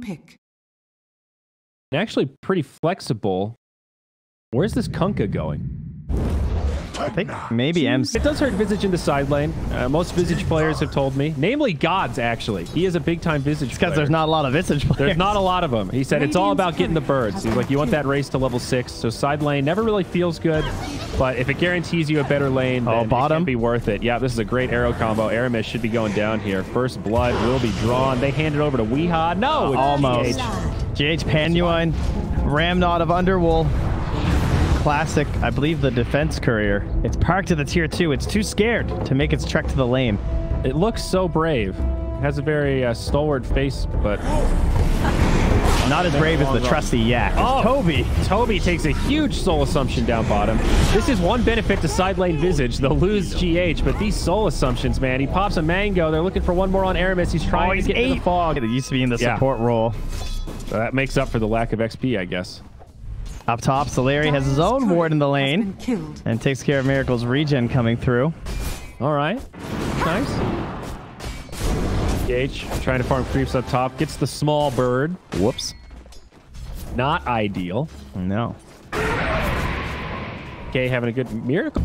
pick. Actually pretty flexible. Where's this Kunkka going? I think maybe M's. It does hurt Visage in the side lane. Most Visage players have told me. Namely Gods, actually. He is a big-time Visage player. Because there's not a lot of Visage players. There's not a lot of them. He said it's all about getting the birds. He's like, you want that race to level 6. So side lane never really feels good. But if it guarantees you a better lane, then bottom. it can be worth it. Yeah, this is a great arrow combo. Aramis should be going down here. First blood will be drawn. They hand it over to Weehaw. No, it's almost. GH Panuine, Ramnod of Underwool. Classic, I believe the defense courier. It's parked at the tier 2. It's too scared to make its trek to the lane. It looks so brave. It has a very stalwart face, but not as brave as the trusty Yak. Toby. Toby takes a huge soul assumption down bottom. This is one benefit to side lane Visage. They'll lose GH, but these soul assumptions, man. He pops a mango. They're looking for one more on Aramis. He's trying to get into the fog. It used to be in the support role. So that makes up for the lack of XP, I guess. Up top, Solari has his own ward in the lane and takes care of Miracle's regen coming through. All right. Nice. GH trying to farm creeps up top. Gets the small bird. Whoops. Not ideal. No. Okay, having a good Miracle.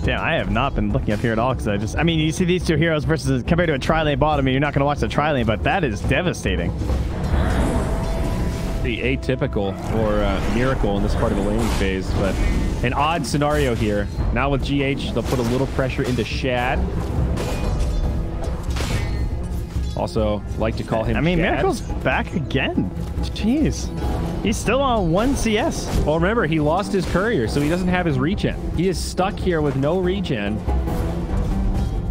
Damn, I have not been looking up here at all because I mean, you see these two heroes versus compared to a tri-lane bottom, and you're not going to watch the tri-lane, but that is devastating. The atypical for Miracle in this part of the laning phase, but an odd scenario here. Now with GH, they'll put a little pressure into Shad. Also, like to call him Shad. Miracle's back again. Jeez. He's still on 1 CS. Well, remember, he lost his courier, so he doesn't have his regen. He is stuck here with no regen.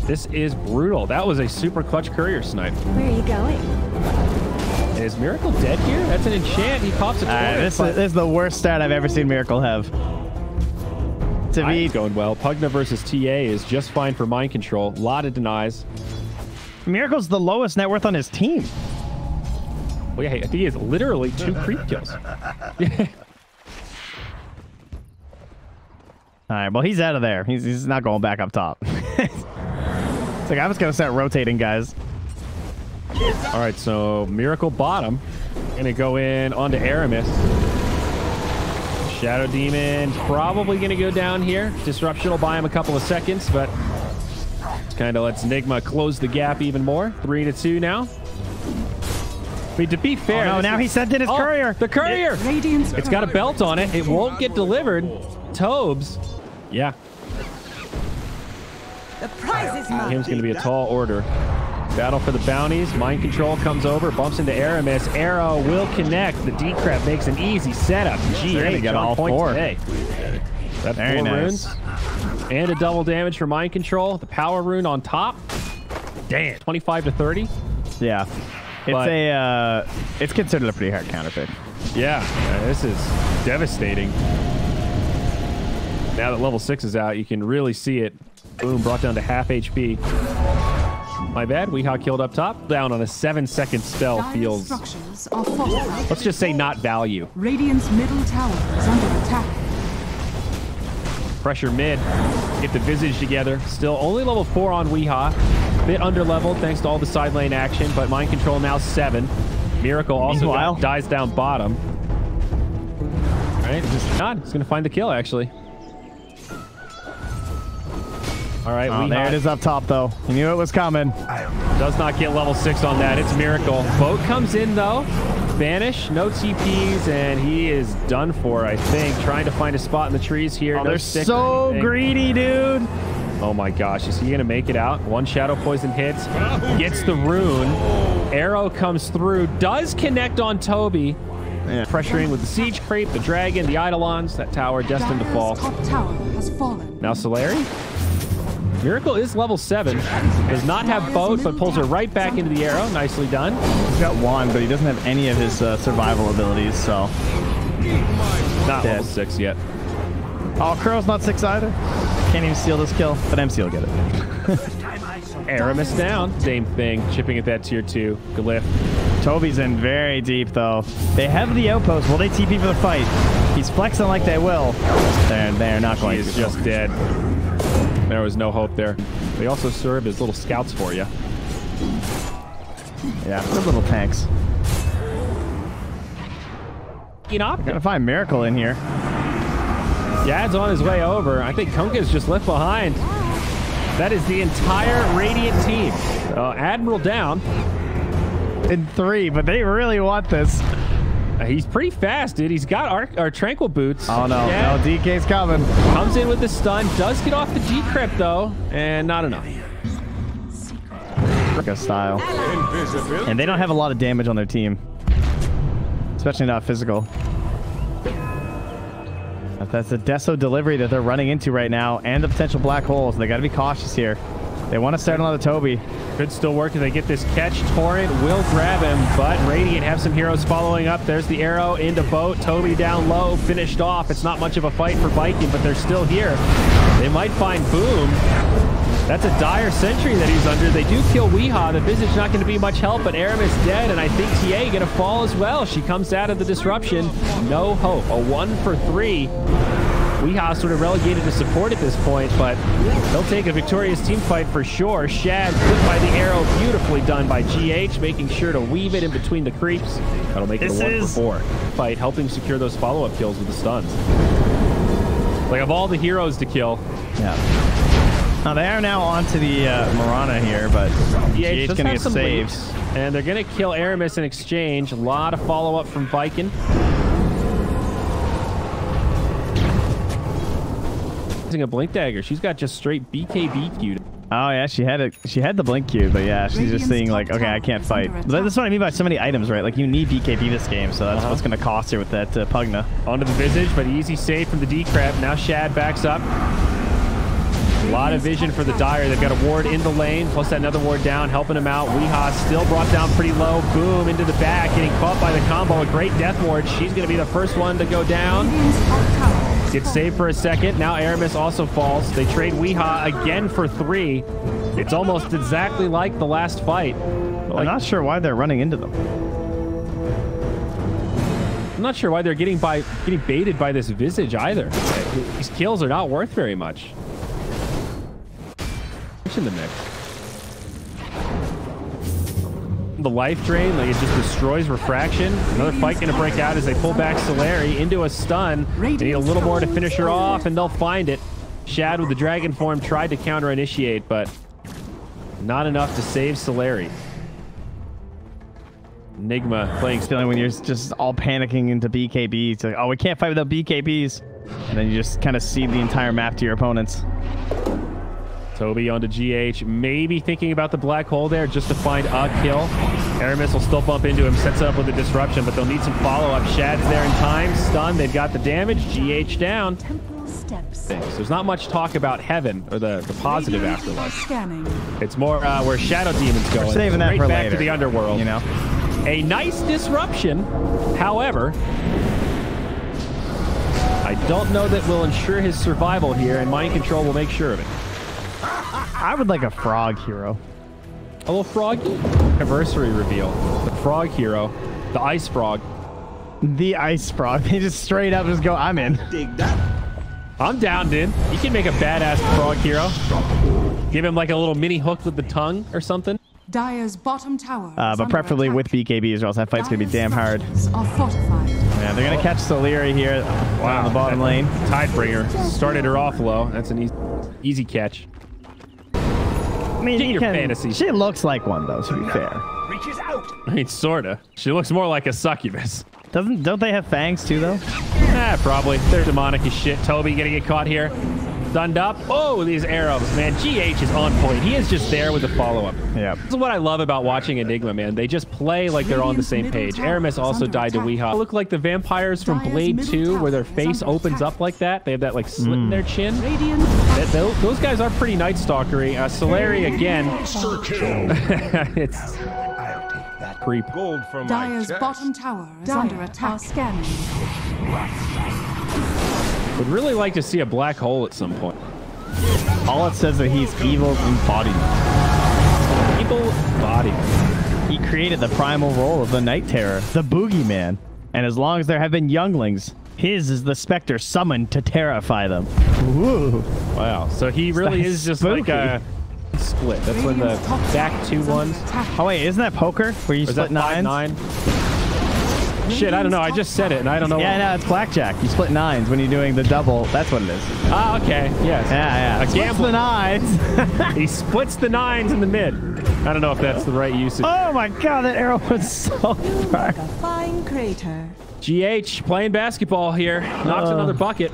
This is brutal. That was a super clutch courier snipe. Where are you going? Is Miracle dead here? That's an enchant. He pops a this is the worst start I've ever seen Miracle have. To be going well. Pugna versus TA is just fine for mind control. A lot of denies. Miracle's the lowest net worth on his team. Well, yeah, I think he has literally 2 creep kills. All right, well, he's out of there. He's not going back up top. It's like, I'm just going to start rotating, guys. All right, so Miracle bottom. Gonna go in onto Aramis. Shadow Demon probably gonna go down here. Disruption will buy him a couple of seconds, but it kind of lets Nigma close the gap even more. 3-2 now. I mean, to be fair... Oh, no, now he sent in his courier. The courier! It's got a belt on it. It won't get delivered. Tobes. Yeah. The prize is mine. Him's gonna be a tall order. Battle for the bounties. Mind control comes over, bumps into Aramis. Arrow will connect. The Decrep makes an easy setup. GH got all 4 today. That's very 4 nice. runes. And a double damage for mind control. The power rune on top. Damn. 25-30. Yeah. It's considered a pretty hard counterpick. Yeah. This is devastating. Now that level 6 is out, you can really see it. Boom, brought down to half HP. My bad. Weehaw killed up top. Down on a 7-second spell feels... Let's just say not value. Radiant's middle tower is under attack. Pressure mid. Get the Visage together. Still only level 4 on Weehaw. Bit under leveled thanks to all the side lane action, but mind control now 7. Miracle also dies down bottom. All right, just not. He's going to find the kill, actually. All right, there it is up top, though. He knew it was coming. Does not get level 6 on that. It's Miracle. Boat comes in, though. Vanish, no TPs, and he is done for, I think. Trying to find a spot in the trees here. Oh, they're so greedy, dude. Oh, my gosh. Is he going to make it out? 1 Shadow Poison hits. Gets the rune. Arrow comes through. Does connect on Toby. Yeah. Pressuring with the Siege Creep, the Dragon, the Eidolons. That tower destined to fall. Top tower has fallen. Now Solari. Miracle is level 7. Does not have boat, but pulls her right back into the arrow. Nicely done. He's got 1, but he doesn't have any of his survival abilities, so... Not level 6 yet. Oh, Crow's not 6 either. Can't even steal this kill, but MC will get it. Aramis down. Same thing. Chipping at that tier 2. Glyph. Toby's in very deep, though. They have the outpost. Will they TP for the fight? He's flexing like they will. They're not going to. He's just dead. There was no hope there. They also serve as little scouts for you. Yeah, they're little tanks. Gotta find Miracle in here. Yad's on his way over. I think Kunka's just left behind. That is the entire Radiant team. Admiral down. In 3, but they really want this. He's pretty fast, dude. He's got our Tranquil Boots. Oh, no. Yeah. No, DK's coming. Comes in with the stun. Does get off the decrypt, though. And not enough. Style. And they don't have a lot of damage on their team. Especially not physical. But that's the Deso delivery that they're running into right now. And the potential black holes. They got to be cautious here. They want to start another Toby. Could still work if they get this catch. Torrent will grab him, but Radiant have some heroes following up. There's the arrow into boat. Toby down low, finished off. It's not much of a fight for Viking, but they're still here. They might find Boom. That's a dire sentry that he's under. They do kill Weehaw. The Visage not going to be much help, but Aramis dead, and I think TA going to fall as well. She comes out of the disruption. No hope. A 1 for 3. Weehaw sort of relegated to support at this point, but they'll take a victorious team fight for sure. Shad clipped by the arrow, beautifully done by GH, making sure to weave it in between the creeps. That'll make it a 1 for 4. Fight, helping secure those follow-up kills with the stuns. Like, of all the heroes to kill. Yeah. Now, they are now onto the Mirana here, but GH going to get saves. And they're going to kill Aramis in exchange. A lot of follow-up from Viking. A blink dagger. She's got just straight BKB queued. Oh yeah, she had the blink queue, but yeah, she's just saying like, okay, I can't fight. But that's what I mean by so many items, right? Like you need BKB this game, so that's what's gonna cost her with that Pugna. Onto the Visage, but easy save from the decrep. Now Shad backs up. A lot of vision for the Dire. They've got a ward in the lane, plus that another ward down, helping him out. Weehaw still brought down pretty low. Boom into the back, getting caught by the combo. A great death ward. She's gonna be the first one to go down. Gets saved for a second. Now Aramis also falls. They trade Weehaw again for 3. It's almost exactly like the last fight. I'm not sure why they're running into them. I'm not sure why they're getting baited by this Visage either. These kills are not worth very much. What's in the mix? The life drain, like it just destroys refraction. Another fight gonna break out as they pull back Solari into a stun. They need a little more to finish her off, and they'll find it. Shad with the dragon form tried to counter initiate, but not enough to save Solari. Nigma playing feeling when you're just all panicking into BKBs. It's like, oh, we can't fight without BKBs. And then you just kind of cede the entire map to your opponents. Toby onto GH, maybe thinking about the black hole there just to find a kill. Aramis will still bump into him, sets it up with a disruption, but they'll need some follow-up. Shad's there in time, stun, they've got the damage, GH down. There's not much talk about heaven or the positive afterlife. It's more where Shadow Demon's going. We're saving that for back later, to the underworld. You know, a nice disruption. However, I don't know that will ensure his survival here, and Mind Control will make sure of it. I would like a frog hero. A little froggy? Anniversary reveal. The frog hero. The ice frog. The ice frog. They just straight up just go, I'm in. Dig that. I'm down, dude. You can make a badass frog hero. Give him like a little mini hook with the tongue or something. Dire's bottom tower. But preferably with BKBs, or else that fight's going to be damn hard. Are fortified. Yeah, they're going to catch Solari here on the bottom lane. Tidebringer. Started her off low. That's an easy catch. I mean, your fantasy. She looks like one, though, to be fair. Reaches out. I mean, sorta. She looks more like a succubus. Don't they have fangs, too, though? Probably. They're demonic as shit. Toby gonna get caught here. Stunned up. Oh, these arrows, man. GH is on point. He is just there with the follow-up. Yeah. This is what I love about watching Enigma, man. They just play like they're on the same page. Aramis also died to Weehaw. Look like the vampires from Blade 2, where their face opens up like that. They have that like slit in their chin. Those guys are pretty Night Stalkery. Solari again. It's creep. Gold from Dire's bottom tower is under attack. Scanning. Would really like to see a black hole at some point. All it says that he's evil embodiment. Evil embodiment. He created the primal role of the Night Terror, the Boogeyman. And as long as there have been younglings, his is the specter summoned to terrify them. Ooh. Wow. So he really is just spooky. like a split. That's when the back 2 ones. Oh wait, isn't that poker where you split 9s? Shit, I don't know. I just said it, and I don't know. Yeah, no, it's blackjack. You split nines when you're doing the double. That's what it is. Ah, okay. Yes. Yeah. A gamble. The nines. He splits the nines in the mid. I don't know if that's the right usage. Oh my god, that arrow was so far. A fine crater. GH playing basketball here. Knocks another bucket.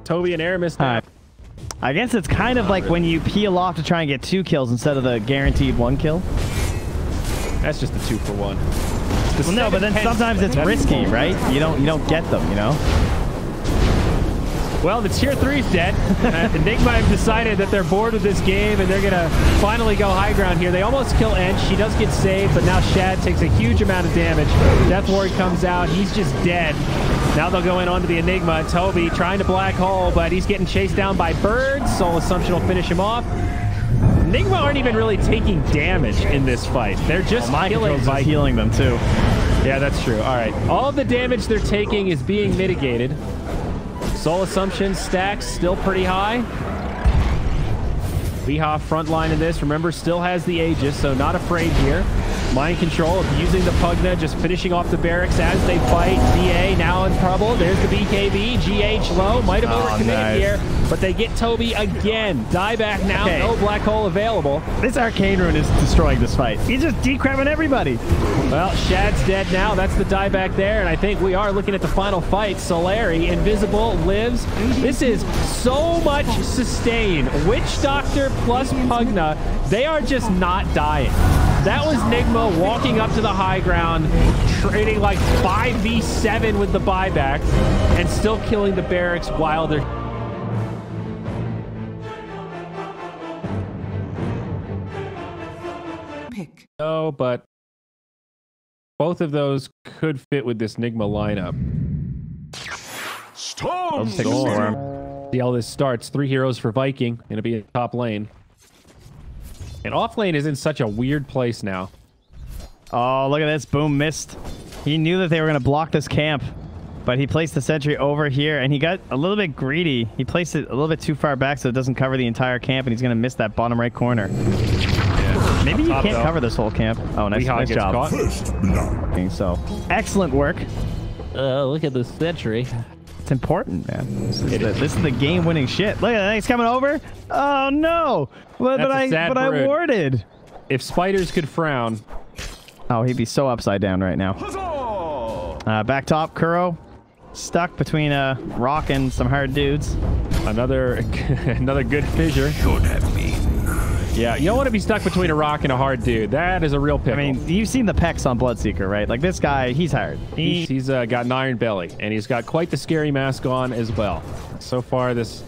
Toby and Aramis. I guess it's kind of like when you peel off to try and get 2 kills instead of the guaranteed 1 kill. That's just a 2-for-1. Well, no, but then sometimes it's risky, right? You don't get them, you know? Well, the tier 3's dead. Nigma have decided that they're bored with this game, and they're going to finally go high ground here. They almost kill Ench. She does get saved, but now Shad takes a huge amount of damage. Death Ward comes out. He's just dead. Now they'll go in onto the Enigma. Toby trying to black hole, but he's getting chased down by birds. Soul Assumption will finish him off. Nigma aren't even really taking damage in this fight. They're just killing by healing them too. Yeah, that's true. All right. All the damage they're taking is being mitigated. Soul Assumption stacks still pretty high. Weehaw front line in this. Remember, still has the Aegis, so not afraid here. Mind control of using the Pugna, just finishing off the barracks as they fight. DA now in trouble. There's the BKB. GH low. Might have overcommitted here, but they get Toby again. Dieback now. Okay. No black hole available. This Arcane Rune is destroying this fight. He's just decrabbing everybody. Well, Shad's dead now. That's the dieback there, and I think we are looking at the final fight. Solari, invisible, lives. This is so much sustain. Witch Doctor plus Pugna. They are just not dying. That was Nigma walking up to the high ground, trading like 5v7 with the buybacks, and still killing the barracks while they're... Pick. No, but both of those could fit with this Nigma lineup. Storm! See how this starts. 3 heroes for Viking. Going to be in top lane. And off lane is in such a weird place now. Oh, look at this. Boom, missed. He knew that they were going to block this camp, but he placed the sentry over here, and he got a little bit greedy. He placed it a little bit too far back so it doesn't cover the entire camp, and he's going to miss that bottom right corner. Yeah. Maybe you can't cover this whole camp. Oh, nice job. So, excellent work. Look at the sentry. It's important, man. This is the game-winning shit. Look at that. He's coming over. Oh, no. But I warded. If spiders could frown. Oh, he'd be so upside down right now. Back top, Kuro. Stuck between a rock and some hard dudes. Another good fissure. Should have been. Yeah, you don't want to be stuck between a rock and a hard dude. That is a real pickle. I mean, you've seen the pecs on Bloodseeker, right? Like, this guy, he's hard. He's got an iron belly, and he's got quite the scary mask on as well. So far, this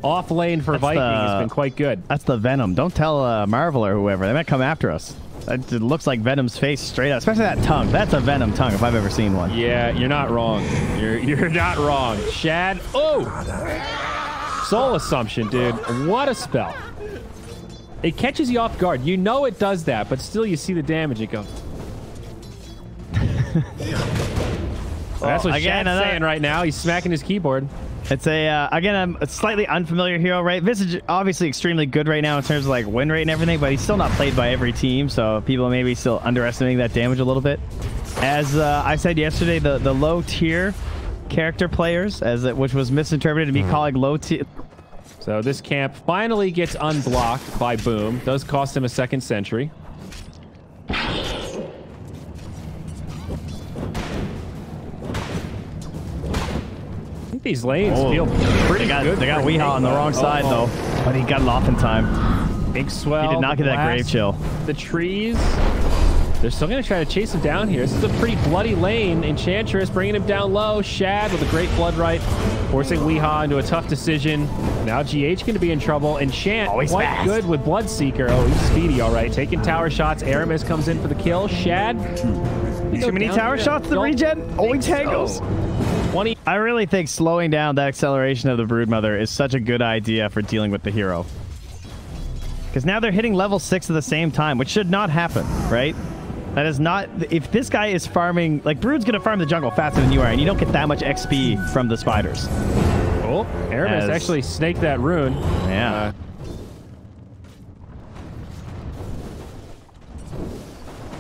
off lane for Viking has been quite good. That's the Venom. Don't tell Marvel or whoever. They might come after us. It looks like Venom's face straight up, especially that tongue. That's a Venom tongue if I've ever seen one. Yeah, you're not wrong. You're not wrong. Shad. Oh! Soul Assumption, dude. What a spell. It catches you off guard. You know it does that, but still you see the damage. It goes. That's what Shad's saying right now. He's smacking his keyboard. It's again, a slightly unfamiliar hero, right? Visage obviously extremely good right now in terms of like win rate and everything, but he's still not played by every team, so people may be still underestimating that damage a little bit. As I said yesterday, the low tier character players, which was misinterpreted to be calling low tier. So this camp finally gets unblocked by Boom. Does cost him a second sentry. I think these lanes feel pretty good. They got Weehaw on the wrong side, though. But he got it off in time. Big swell. He did not get that grave chill. The trees. They're still going to try to chase him down here. This is a pretty bloody lane. Enchantress bringing him down low. Shad with a great blood right, forcing Weehaw into a tough decision. Now GH going to be in trouble. Enchant quite good with Bloodseeker. Oh, he's speedy, all right. Taking tower shots. Aramis comes in for the kill. Shad. Too many tower shots to regen. Oh, he tangles. 20. I really think slowing down that acceleration of the Broodmother is such a good idea for dealing with the hero. Because now they're hitting level 6 at the same time, which should not happen, right? That is not... If this guy is farming... Like, Brood's going to farm the jungle faster than you are, and you don't get that much XP from the spiders. Oh, Aramis actually snaked that rune. Yeah.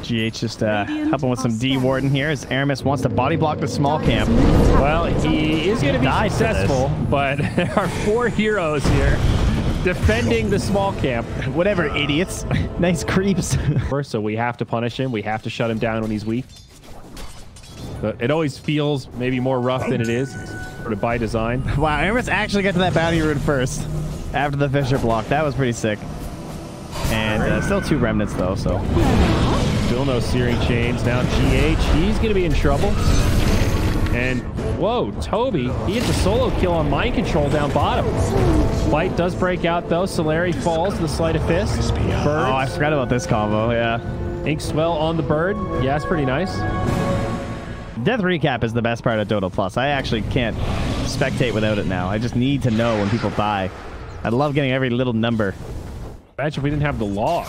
GH just helping with some D Warden here as Aramis wants to body block the small camp. Well, he is going to be successful, but there are 4 heroes here defending the small camp. Whatever, idiots. Nice creeps. So we have to punish him. We have to shut him down when he's weak. But it always feels maybe more rough than it is, sort of by design. Wow, Aramis actually got to that bounty rune first after the Fisher block. That was pretty sick. And still 2 remnants though, so. Still no searing chains. Now GH, he's going to be in trouble. And whoa, Toby, he gets a solo kill on mind control down bottom. Fight does break out though. Solari falls to the sleight of fist. Birds. Oh, I forgot about this combo, yeah. Inkswell on the bird. Yeah, it's pretty nice. Death recap is the best part of Dota Plus. I actually can't spectate without it now. I just need to know when people die. I love getting every little number. Imagine if we didn't have the log.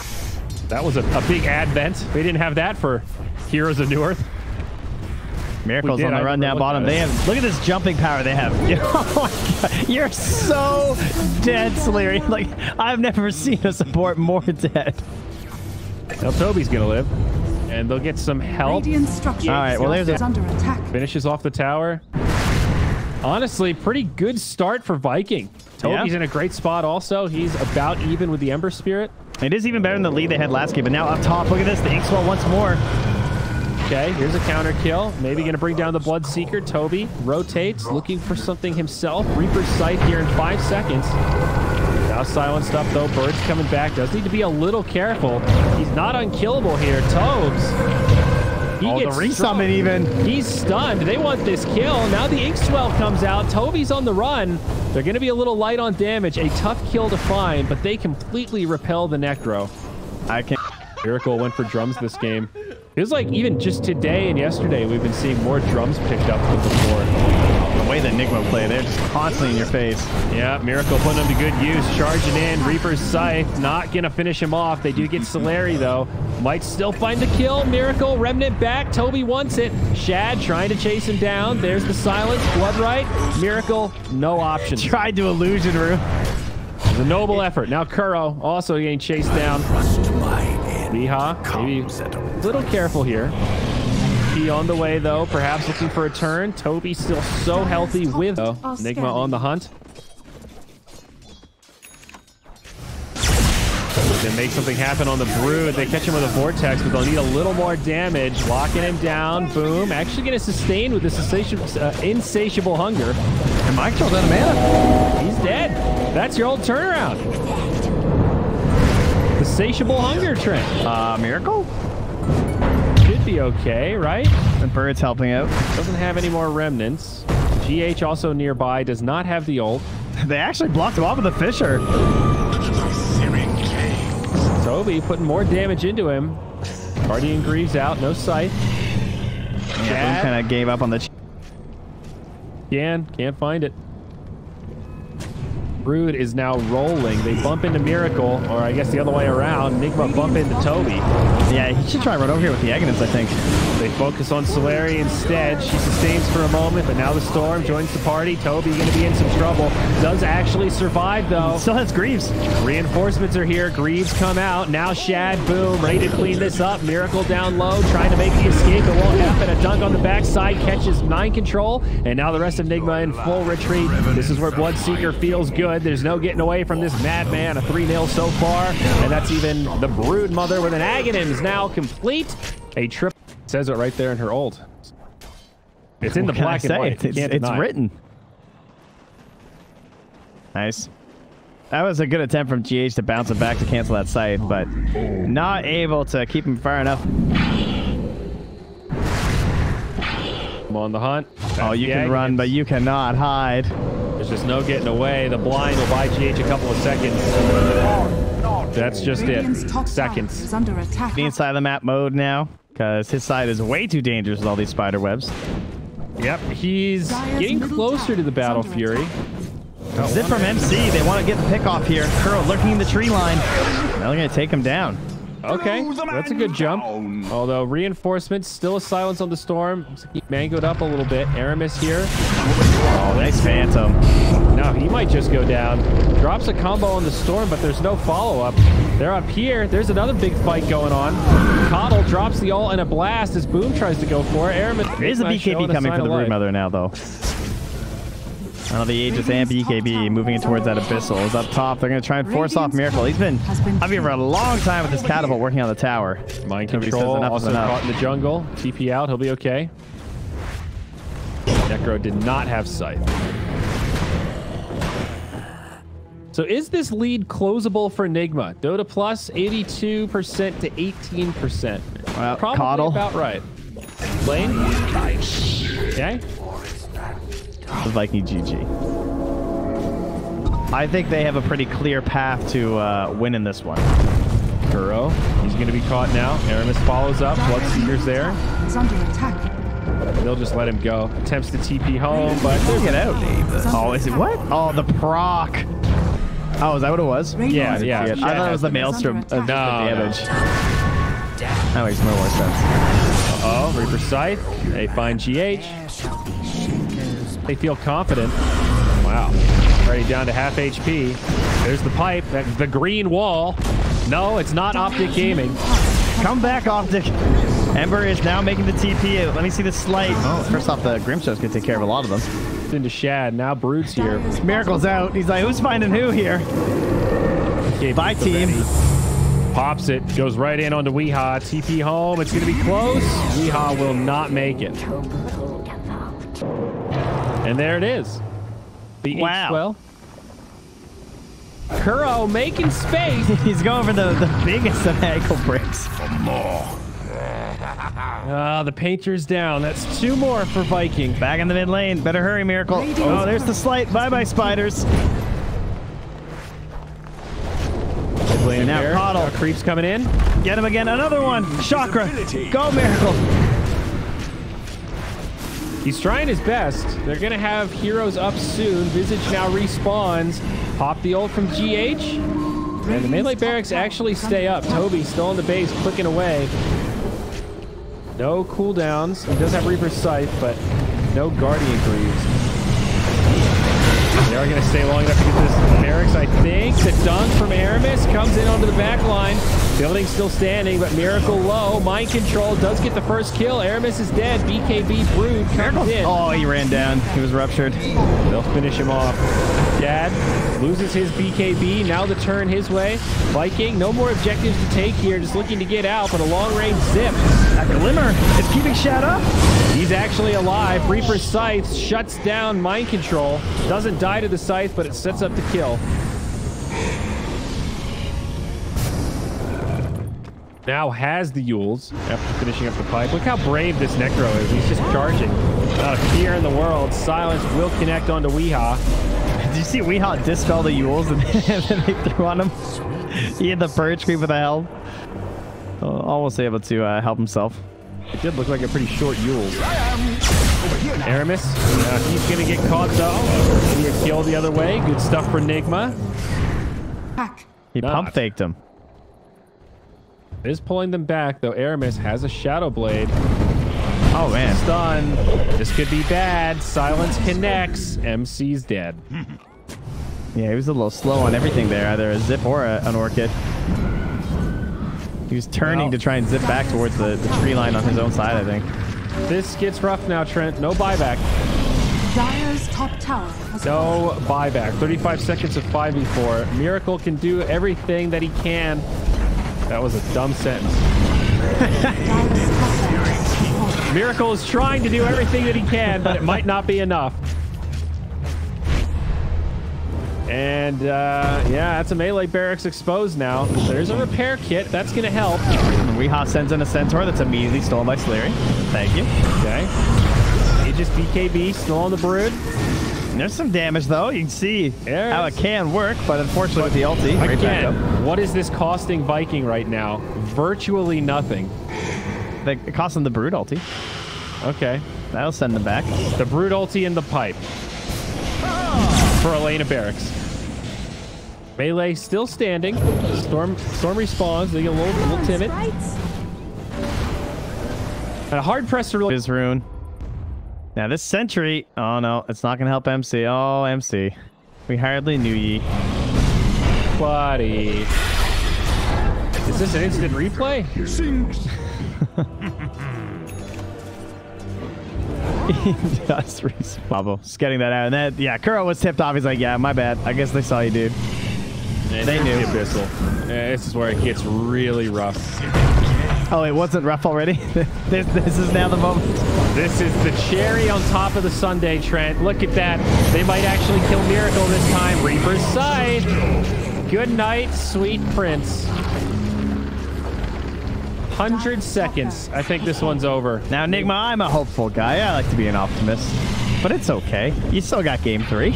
That was a big advent. We didn't have that for Heroes of New Earth. Miracles on the run down bottom. They have, look at this jumping power they have. Oh my God. You're so dead, Solari. Like, I've never seen a support more dead. Now Toby's gonna live, and they'll get some help. All right, well, there's under attack. Finishes off the tower. Honestly, pretty good start for Viking. Toby's in a great spot also. He's about even with the Ember Spirit. It is even better than the lead they had last game, but now up top, look at this, the Inkswell once more. Okay, here's a counter kill. Maybe going to bring down the Bloodseeker. Toby rotates, looking for something himself. Reaper's Sight here in 5 seconds. Now silenced up though. Bird's coming back. Does need to be a little careful. He's not unkillable here. Tobes. He gets the resummon even. He's stunned. They want this kill. Now the Inkswell comes out. Toby's on the run. They're going to be a little light on damage. A tough kill to find, but they completely repel the Necro. I can't. Miracle went for drums this game. Feels like even just today and yesterday, we've been seeing more drums picked up than before. The way that Nigma play, they're just constantly in your face. Yeah, Miracle putting them to good use. Charging in. Reaper's Scythe. Not going to finish him off. They do get Solari, though. Might still find the kill. Miracle, Remnant back. Toby wants it. Shad trying to chase him down. There's the silence. Bloodright. Miracle, no options. Tried to illusion room. It's a noble effort. Now Kuro also getting chased down. Miha, maybe a little careful here. He on the way, though. Perhaps looking for a turn. Toby still so healthy with Nigma on the hunt. They make something happen on the Brood. They catch him with a Vortex, but they'll need a little more damage. Locking him down. Boom. Actually going to sustain with this insatiable hunger. And Mike Troll's out of mana. He's dead. That's your old turnaround. The satiable hunger trend. Miracle? Should be okay, right? And Bird's helping out. Doesn't have any more remnants. GH also nearby. Does not have the ult. They actually blocked him off with a Fisher. Toby putting more damage into him. Guardian Greaves out. No sight. Yeah, kind of gave up on the... Can't find it. Brood is now rolling. They bump into Miracle, or I guess the other way around. Nigma bump into Toby. Yeah, he should try and run over here with the Aghanim's, I think. They focus on Solari instead. She sustains for a moment, but now the Storm joins the party. Toby going to be in some trouble. Does actually survive, though. Still has Greaves. Reinforcements are here. Greaves come out. Now Shad, boom, ready to clean this up. Miracle down low, trying to make the escape. It won't happen. A dunk on the backside catches mind control, and now the rest of Nigma in full retreat. This is where Bloodseeker feels good. There's no getting away from this madman. A 3-0 so far, and that's even the Brood Mother with an Aghanim is now complete. A trip says it right there in her ult. It's in the black and white. It's written. Nice. That was a good attempt from GH to bounce it back to cancel that sight, but not able to keep him far enough. I'm on the hunt. Oh, you can run, but you cannot hide. There's just no getting away. The blind will buy GH a couple of seconds. That's just it. Seconds. Is under attack. Inside the map mode now, because his side is way too dangerous with all these spider webs. Yep, he's getting closer to the Battle Fury. Zip from MC. They want to get the pick off here. Kuro lurking in the tree line. Now they're going to take him down. Okay, that's a good jump. Although reinforcements, still a silence on the storm. Looks like he mangoed up a little bit. Aramis here. Oh, nice phantom. No, he might just go down. Drops a combo on the storm, but there's no follow-up. They're up here. There's another big fight going on. Coddle drops the ult and a blast as Boom tries to go for it. Aramis. There's a BKB coming for the Brood Mother now, though. I know the Aegis and BKB moving it towards that Abyssal is up top. They're going to try and force off Miracle. He's been up here for a long time with this catapult working on the tower. Mind control also caught in the jungle. TP out. He'll be okay. Necro did not have sight. So is this lead closable for Nigma? Dota Plus 82% to 18%. Well, probably Coddle. About right. Lane? Okay. The Viking GG. I think they have a pretty clear path to win in this one. Kuro, he's going to be caught now. Aramis follows up. Bloodseeker's there. Is under attack. They'll just let him go. Attempts to TP home, but Get out. Oh, is it what? Oh, the proc. Oh, is that what it was? yeah. I thought it was the Maelstrom damage. That makes no more sense. Uh-oh, Reaper Scythe. They find GH. They feel confident. Wow. Already down to half HP. There's the pipe. The green wall. No, it's not Optic Gaming. Come back, Optic. Ember is now making the TP. Let me see the slight. Oh, first off, the Grimshow's going to take care of a lot of them. Into Shad. Now Brood's here. Miracle's out. He's like, who's finding who here? Okay, bye, team. Pops it. Goes right in onto Weehaw. TP home. It's going to be close. Weehaw will not make it. And there it is. The wow. Kuro making space. He's going for the biggest of ankle breaks. The painter's down. That's 2 more for Viking. Back in the mid lane. Better hurry, Miracle. Oh, there's the slight. Bye-bye, spiders. Now Coddle. Creeps coming in. Get him again. Another one. Chakra. Go, Miracle. He's trying his best. They're going to have heroes up soon. Visage now respawns. Pop the ult from GH. And the melee barracks actually stay up. Toby still on the base, clicking away. No cooldowns. He does have Reaper's Scythe, but no Guardian Greaves. They are going to stay long enough to get this barracks, I think. The dunk from Aramis comes in onto the back line. Building still standing, but Miracle low. Mind control does get the first kill. Aramis is dead. BKB Brood comes in. Oh, he ran down. He was ruptured. They'll finish him off. Dad loses his BKB. Now the turn his way. Viking, no more objectives to take here. Just looking to get out, but a long-range zip. That Glimmer is keeping Shad up. He's actually alive. Reaper's Scythe shuts down Mind Control. Doesn't die to the Scythe, but it sets up the kill. Now has the Yules after finishing up the pipe. Look how brave this Necro is. He's just charging. Not a fear in the world. Silence will connect onto Weehaw. Did you see Weehaw dispel the Yules and then they threw on him? He had the Purge Creep with the helm. Almost able to help himself. It did look like a pretty short Yule. Aramis, he's going to get caught though. He a kill the other way. Good stuff for Nigma. He pump faked him. Is pulling them back though. Aramis has a Shadow Blade. Oh man. Stun. This could be bad. Silence connects. MC's dead. Yeah, he was a little slow on everything there. Either a zip or an Orchid. He was turning to try and zip back towards the tree line on his own side, I think. This gets rough now, Trent. No buyback. Dire's top tower has No buyback. 35 seconds of 5v4. Miracle can do everything that he can. That was a dumb sentence. Miracle is trying to do everything that he can, but it might not be enough. And yeah, that's a melee barracks exposed now. There's a repair kit. That's going to help. Weehaw sends in a Centaur that's immediately stolen by Sleary. Thank you. Okay. Aegis BKB still on the Brood. There's some damage, though. You can see how it can work, but unfortunately with the ulti. Again, what is this costing Viking right now? Virtually nothing. It cost them the Brood ulti. Okay. That'll send them back. The Brood ulti in the pipe. For a lane of barracks. Melee still standing. Storm respawns. They get a little timid. Hard pressed to really. His rune. Now this sentry. Oh no, it's not gonna help MC. Oh MC, we hardly knew ye. Buddy, is this an instant replay? Just respawn. Just getting that out, and then yeah, Kuro was tipped off. He's like, yeah, my bad. I guess they saw you, dude. They knew. The Abyssal. Yeah, this is where it gets really rough. Oh, it wasn't rough already? this is now the moment. This is the cherry on top of the sundae, Trent. Look at that. They might actually kill Miracle this time. Reaper's side. Good night, sweet prince. 100 seconds. I think this one's over. Now, Nigma, I'm a hopeful guy. I like to be an optimist. But it's okay. You still got game 3.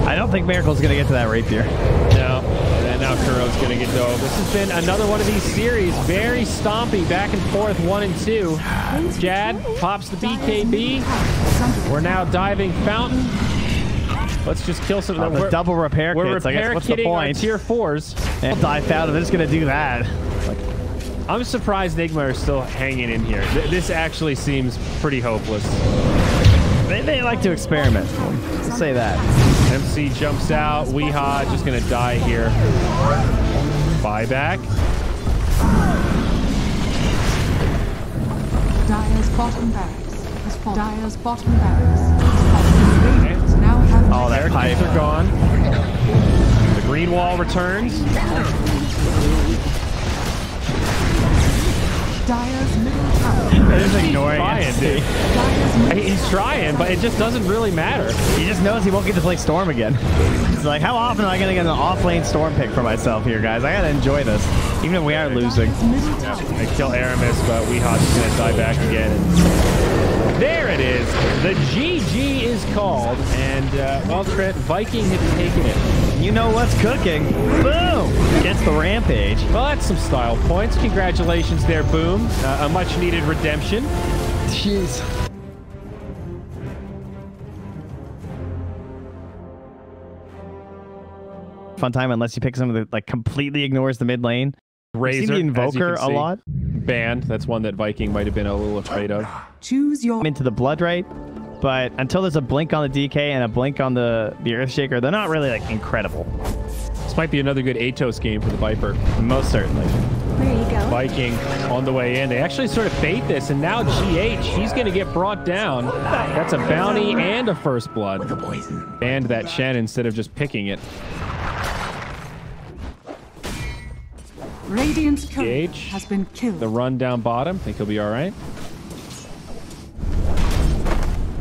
I don't think Miracle's going to get to that rapier. No. And now Kuro's going to get dove. This has been another one of these series. Very stompy. Back and forth, 1 and 2. Jad pops the BKB. We're now diving fountain. Let's just kill some. The double repair kits. We're I guess repair what's the kitting our point? tier 4s. And dive fountain. They're just going to do that. I'm surprised Nigma are still hanging in here. This actually seems pretty hopeless. They like to experiment. Let's say that. MC jumps out. Weehaw just going to die here. Buyback. Dyer's bottom barracks has fallen. Dyer's bottom barracks has fallen. Now have Oh, that pipe. Are gone. The green wall returns. Dyer's middle tower. They're just ignoring Trying, dude. He's trying, but it just doesn't really matter. He just knows he won't get to play Storm again. He's like, how often am I going to get an off-lane Storm pick for myself here, guys? I got to enjoy this, even if we are losing. They kill Aramis, but Weeha's just going to die back again. And there it is. The GG is called. And, well, Trent, Viking had taken it. You know what's cooking. Boom! Gets the rampage. Well, that's some style points. Congratulations there, Boom. A much-needed redemption. Jeez. Fun time unless you pick someone that like completely ignores the mid lane. Razor, the Invoker a lot. Banned. That's one that Viking might have been a little afraid of. Choose your Into the blood right, but until there's a blink on the DK and a blink on the Earthshaker, they're not really like incredible. This might be another good Atos game for the Viper. Most certainly. Where are you going? Viking on the way in. They actually sort of bait this, and now GH, he's going to get brought down. That's a bounty and a first blood. Banned that Shen instead of just picking it. Radiant's turret GH, has been killed. the run down bottom. Think he'll be all right.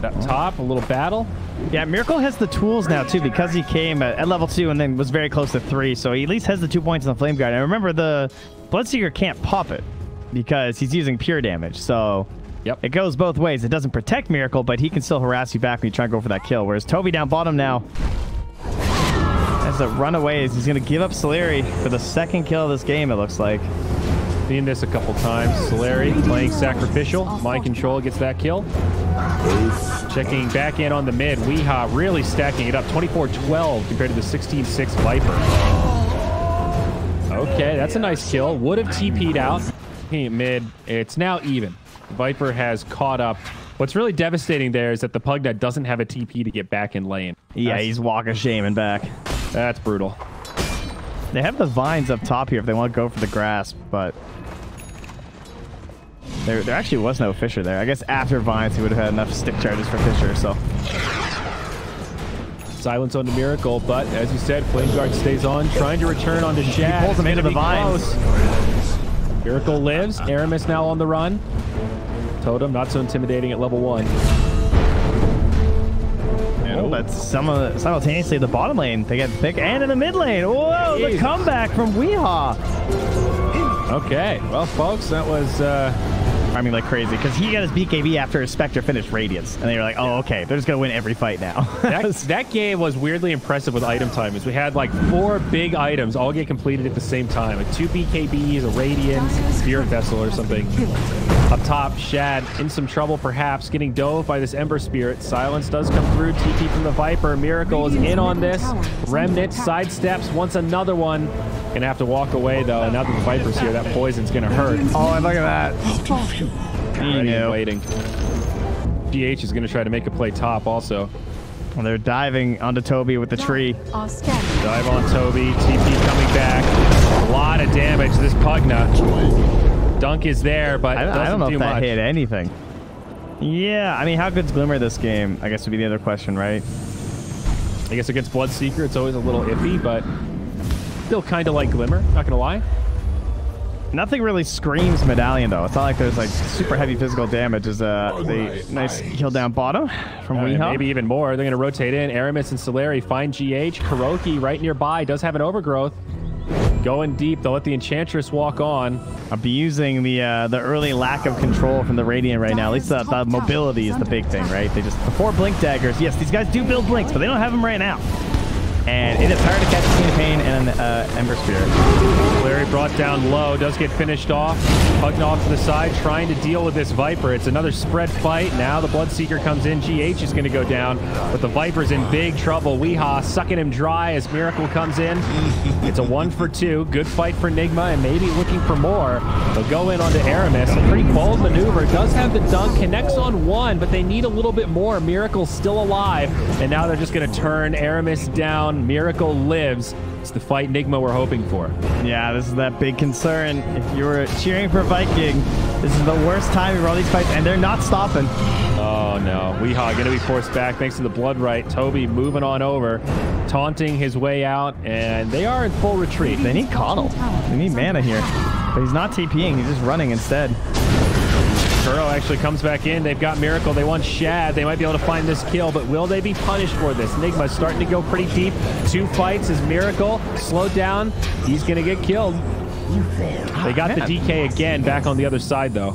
Up top, a little battle. Yeah, Miracle has the tools now too because he came at level 2 and then was very close to 3, so he at least has the 2 points on the Flame Guard. And remember, the Bloodseeker can't pop it because he's using pure damage, so Yep. it goes both ways. It doesn't protect Miracle, but he can still harass you back when you try and go for that kill. Whereas Toby down bottom now has the runaways. He's going to give up Soleri for the second kill of this game, it looks like. Seen this a couple times. Soleri playing sacrificial. Mind control gets that kill. Checking back in on the mid. Weehaw really stacking it up. 24-12 compared to the 16-6 Viper. Okay, that's a nice kill. Would have TP'd out. Mid. It's now even. The Viper has caught up. What's really devastating there is that the Pugnut doesn't have a TP to get back in lane. Yeah, he's walk of shame and back. That's brutal. They have the vines up top here if they want to go for the grasp, but there actually was no Fisher there. I guess after vines, he would have had enough stick charges for Fisher, so. Silence on the Miracle, but as you said, Flame Guard stays on, trying to return onto Shad. He pulls him into the vines. Close. Miracle lives. Aramis now on the run. Totem, not so intimidating at level 1. Oh, but simultaneously the bottom lane, they get thick, and in the mid lane. Whoa, the comeback from Weehaw. Okay, well, folks, that was... farming like crazy because he got his BKB after his Spectre finished Radiance, and they were like, oh, okay, they're just going to win every fight now. that game was weirdly impressive with item timings. We had like 4 big items all get completed at the same time. Like 2 BKBs, a Radiance, Spirit Vessel or something. Up top, Shad in some trouble perhaps, getting dove by this Ember Spirit. Silence does come through, TP from the Viper. Miracle is in on this. Remnant sidesteps, wants another one. Gonna have to walk away though. Now that the Viper's here, that poison's gonna hurt. Oh, and look at that. He knew. Waiting. GH is gonna try to make a play top also. Well, they're diving onto Toby with the tree. Dive on Toby. TP coming back. A lot of damage. This Pugna. Dunk is there, but I don't know if that much. hit anything. Yeah, I mean, how good's Glimmer this game? I guess would be the other question, right? I guess against Bloodseeker, it's always a little iffy, but still kind of like Glimmer, not gonna lie. Nothing really screams Medallion, though. It's not like there's like super heavy physical damage. Is the nice kill down bottom from Weehaw. Maybe even more. They're gonna rotate in. Aramis and Soleri find GH. Kuroki right nearby does have an overgrowth. Going deep. They'll let the Enchantress walk on. Abusing the early lack of control from the Radiant right now. At least the mobility is the big thing, right? They just the 4 blink daggers. Yes, these guys do build blinks, but they don't have them right now. And it is hard to catch Teen Pain and Ember Spirit. Larry brought down low, does get finished off. Pugna off to the side, trying to deal with this Viper. It's another spread fight. Now the Bloodseeker comes in. GH is going to go down, but the Viper's in big trouble. Weehaw sucking him dry as Miracle comes in. It's a 1 for 2. Good fight for Nigma, and maybe looking for more. They'll go in onto Aramis. A pretty bold maneuver. Does have the dunk, connects on 1, but they need a little bit more. Miracle's still alive, and now they're just going to turn Aramis down. Miracle lives. It's the fight Nigma we're hoping for. Yeah, this is that big concern. If you were cheering for Viking, this is the worst time for all these fights, and they're not stopping. Oh no, Weehaw going to be forced back thanks to the blood right. Toby moving on over, taunting his way out, and they are in full retreat. They need Coddle. They need mana here, but he's not TPing. He's just running instead. Kuro actually comes back in. They've got Miracle. They want Shad. They might be able to find this kill, but will they be punished for this? Nigma's starting to go pretty deep. 2 fights as Miracle slowed down. He's going to get killed. They got the DK again back on the other side, though.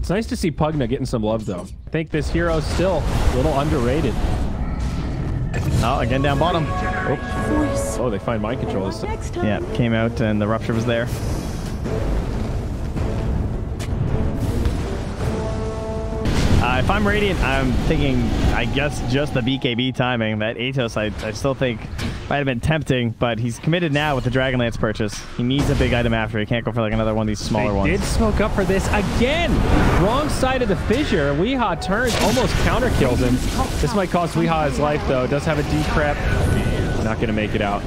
It's nice to see Pugna getting some love, though. I think this hero's still a little underrated. Oh, again down bottom. Oops. Oh, they find mind control. Yeah, came out and the Rupture was there. If I'm Radiant, I'm thinking, I guess, just the BKB timing. That Atos, I still think might have been tempting, but he's committed now with the Dragonlance purchase. He needs a big item after. He can't go for like another one of these smaller ones. They did smoke up for this again. Wrong side of the fissure. Weehaw turns, almost counter kills him. This might cost Weehaw his life, though. Does have a decrep. Not going to make it out.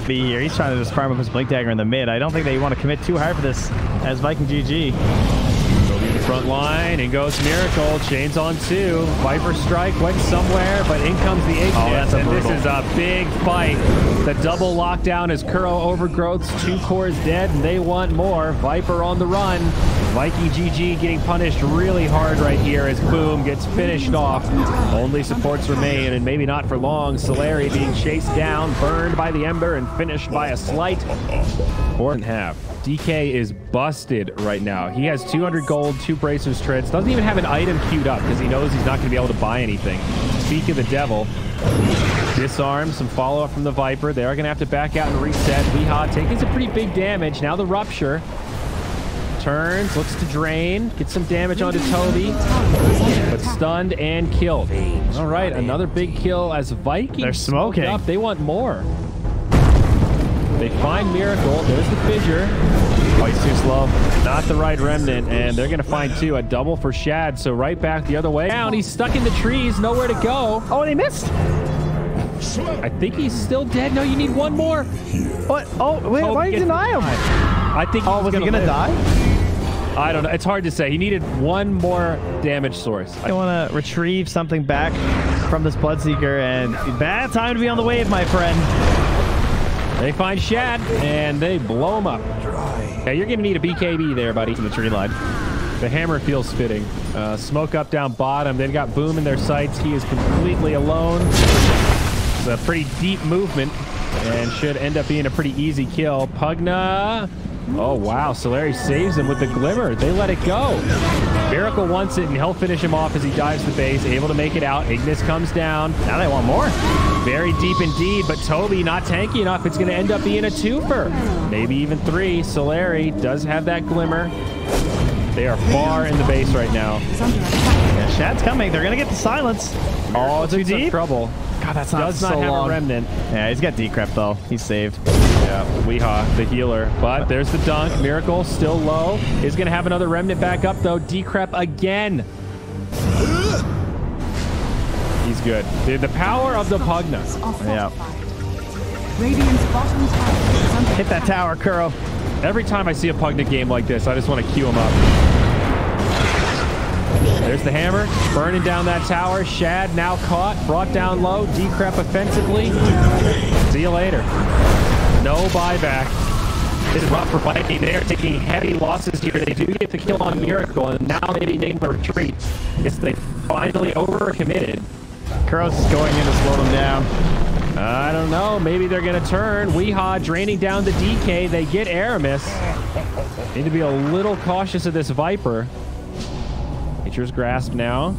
Be here. He's trying to just farm up his Blink Dagger in the mid. I don't think they want to commit too hard for this as Viking GG. Front line, in goes Miracle, chains on 2. Viper Strike went somewhere, but in comes the Ignis, and this is a big fight. The double lockdown as Kuro overgrowths, 2 cores dead, and they want more. Viper on the run. Viking GG getting punished really hard right here as Boom gets finished off. Only supports remain, and maybe not for long. Soleri being chased down, burned by the Ember, and finished by a slight 4.5. DK is busted right now. He has 200 gold, 2 bracers treads. Doesn't even have an item queued up because he knows he's not going to be able to buy anything. Speak of the devil. Disarm, some follow-up from the Viper. They are going to have to back out and reset. Weehaw taking some pretty big damage. Now the Rupture. Turns, looks to drain. Gets some damage onto Toby. But stunned and killed. All right, another big kill as Vikings. They're smoking. Up. They want more. They find Miracle. There's the fissure. Oh, he's too slow. Not the right remnant, and they're going to find 2. A double for Shad, so right back the other way. Down, he's stuck in the trees, nowhere to go. Oh, and he missed. I think he's still dead. No, you need 1 more. What? Oh, wait, why did you deny him? I think was he going to die? I don't know. It's hard to say. He needed 1 more damage source. I want to retrieve something back from this Bloodseeker, and bad time to be on the wave, my friend. They find Shad, and they blow him up. Yeah, you're going to need a BKB there, buddy. In the tree line. The hammer feels fitting. Smoke up down bottom. They've got Boom in their sights. He is completely alone. It's a pretty deep movement, and should end up being a pretty easy kill. Pugna. Oh, wow. Soleri saves him with the Glimmer. They let it go. Miracle wants it, and he'll finish him off as he dives the base, able to make it out. Ignis comes down. Now they want more. Very deep indeed, but Toby not tanky enough. It's going to end up being a 2-fer. Maybe even 3. Soleri does have that Glimmer. They are far in the base right now. Is under attack. Yeah, Shad's coming. They're going to get the silence. Oh, too it's in deep. trouble. God, that's Does not so have long. a remnant. Yeah, he's got decrep, though. He's saved. Yeah, Weehaw, the healer. But there's the dunk. Miracle still low. Is going to have another remnant back up, though. Decrep again. He's good. The power of the Pugna. Yeah. Radiant's bottom tower is under Hit that tower, Kuro. Every time I see a Pugna game like this, I just want to queue him up. There's the hammer. Burning down that tower. Shad now caught. Brought down low. Decrep offensively. See you later. No buyback. This is rough for Viking. They are taking heavy losses here. They do get the kill on Miracle, and now maybe Nigma retreats. Yes, they finally overcommitted. Kuro's is going in to slow them down. I don't know. Maybe they're going to turn. Weehaw draining down the DK. They get Aramis. Need to be a little cautious of this Viper. Nature's Grasp now.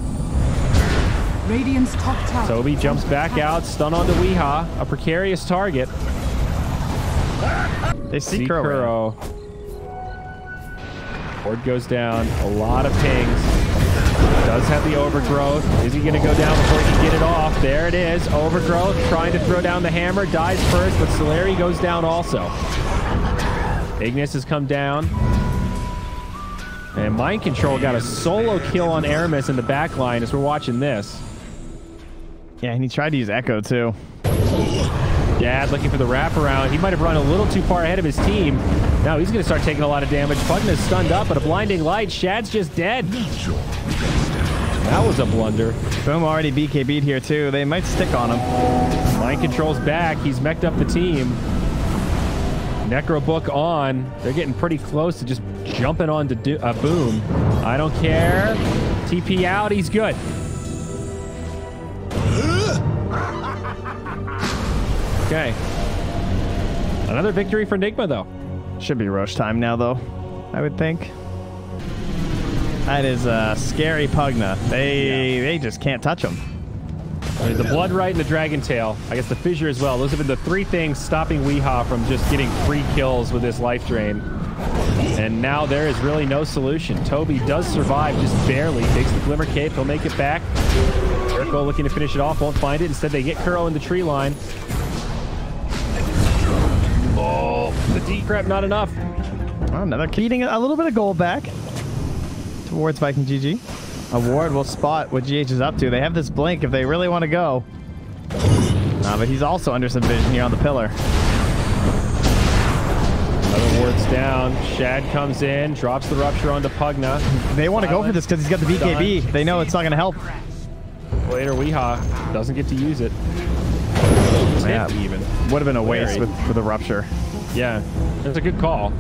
Radiant's top tower. Toby jumps back out. Stun onto Weehaw. A precarious target. They see Kuro. Ward goes down. A lot of pings. Does have the overgrowth. Is he going to go down before he can get it off? There it is. Overgrowth trying to throw down the hammer. Dies first, but Solari goes down also. Ignis has come down. And Mind Control got a solo kill on Aramis in the back line as we're watching this. Yeah, and he tried to use Echo, too. Dad looking for the wraparound. He might have run a little too far ahead of his team. Now he's going to start taking a lot of damage. Pugna's stunned up, but a blinding light. Shad's just dead. That was a blunder. Boom already BKB'd here, too. They might stick on him. Mind Control's back. He's mech'd up the team. Necro Book on. They're getting pretty close to just jumping on to Boom. I don't care. TP out. He's good. Okay. Another victory for Nigma, though. Should be Roche time now, though, I would think. That is a scary Pugna. They just can't touch him. There's the Blood Right and the Dragon Tail. I guess the Fissure as well. Those have been the three things stopping Weehaw from just getting free kills with this life drain. And now there is really no solution. Toby does survive, just barely. Takes the Glimmer Cape. He'll make it back. Jericho looking to finish it off. Won't find it. Instead, they get Kuro in the tree line. Oh, the decrep not enough. Oh, another eating a little bit of gold back towards Viking GG. A ward will spot what GH is up to. They have this blink if they really want to go. But he's also under some vision here on the pillar. Another ward's down. Shad comes in, drops the Rupture onto Pugna. They want to go for this because he's got the BKB. They know it's not going to help. Later, Weehaw doesn't get to use it. Yeah, even. Would have been a waste with the Rupture. Yeah, that's a good call.